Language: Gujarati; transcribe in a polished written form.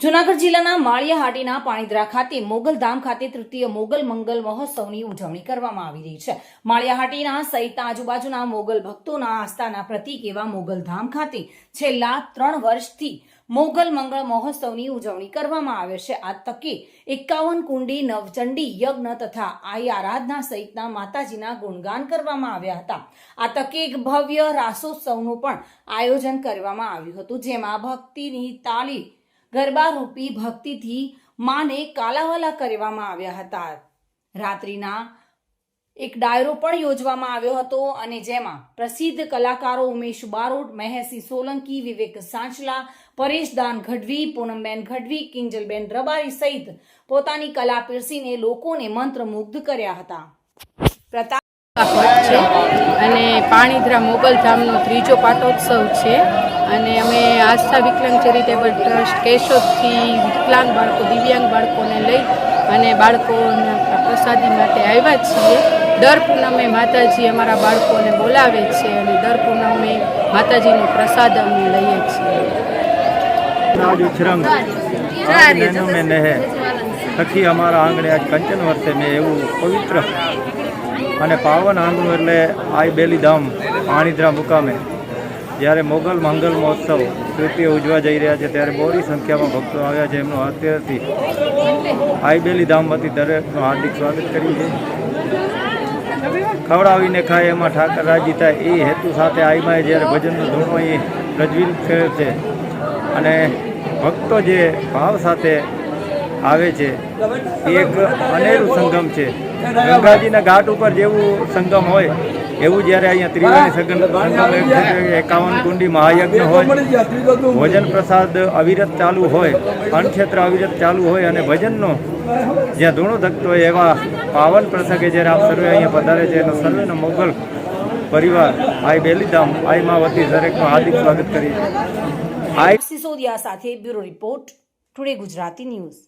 જૂનાગઢ જિલ્લાના માળિયાહાટીના પાણીદ્રા ખાતે મોગલધામ ખાતે તૃતીય મોગલ મંગલ મહોત્સવની ઉજવણી કરવામાં આવી રહી છે। માળિયાહાટીના સહિત આજુબાજુના મોગલ ભક્તોના આસ્થાના પ્રતીક એવા મોગલધામ ખાતે છેલ્લા 3 વર્ષથી મોગલ મંગળ મહોત્સવની ઉજવણી કરવામાં આવે છે। આ તકે 51 કુંડી નવચંડી યજ્ઞ તથા આઈ આરાધના સહિતના માતાજીના ગુણગાન કરવામાં આવ્યા હતા। આ તકે એક ભવ્ય રાસોત્સવનું પણ આયોજન કરવામાં આવ્યું હતું, જેમાં ભક્તિની તાળી ગરબા રૂપી ભક્તિથી માને કાલાવાલા કરવામાં આવ્યા હતા। રાત્રિના એક ડાયરો પણ યોજવામાં આવ્યો હતો અને જેમાં પ્રસિદ્ધ કલાકારો ઉમેશ બારોટ, મહેશસિંહ સોલંકી, વિવેક સાંચલા, પરેશ દાન ગઢવી, પૂનમબેન ગઢવી, કિંજલબેન રબારી સહિત પોતાની કલા પીરસીને લોકોને મંત્રમુગ્ધ કર્યા હતા। અને પાણીદ્રા મોગલધામનો ત્રીજો પાટોત્સવ છે અને અમે આસ્થા વિકલાંગ ચેરિટેબલ ટ્રસ્ટ કેશોદથી વિકલાંગ બાળકો, દિવ્યાંગ બાળકોને લઈ અને બાળકોના પ્રસાદી માટે આવ્યા છીએ। દર પૂનમે માતાજી અમારા બાળકોને બોલાવે છે અને દર પૂનમે માતાજીનો પ્રસાદ અમે લઈએ છીએ। आज उछरंग नैनों में नहे सखी हमारा आंगणे आज कंचन वर्षे में એવું પવિત્ર અને પાવન આંગણું એટલે આઈ બેલીધામ પાણીદ્રા મુકામે જ્યારે મોગલ મંગલ મહોત્સવ તૃતીય ઉજવા જઈ રહ્યા છે ત્યારે બહોળી સંખ્યામાં ભક્તો આવ્યા છે। એમનું અત્યારથી આઈ બેલીધામ વતી દરેકનું હાર્દિક સ્વાગત કર્યું છે। ખવડાવીને ખાય એમાં ઠાકર રાજી થાય એ હેતુ સાથે આઈમાં જ્યારે ભજનનો ધૂણો અહીં પ્રજ્વલિત થયો છે અને ભક્તો જે ભાવ સાથે આવે છે એ એક અનેરું સંગમ છે। ગંગાજીના ઘાટ ઉપર જેવું સંગમ હોય એવું જ્યારે અહીંયા ત્રિવેણી સંગમ 51 કુંડી મહાયજ્ઞ હોય, ભોજન પ્રસાદ અવિરત ચાલુ હોય, અન્નક્ષેત્ર અવિરત ચાલુ હોય અને ભજનનો જ્યાં ધૂણો ધકતો હોય એવા પાવન પ્રસંગે જ્યારે આપ સર્વે અહીંયા પધારે છે એનો સર્વેનો મોગલ પરિવાર આઈ બેલીધામ આઈ મા વતી દરેકનું હાર્દિક સ્વાગત કરીએ છીએ। સિસોદિયા સાથે bureau report, today Gujarati news.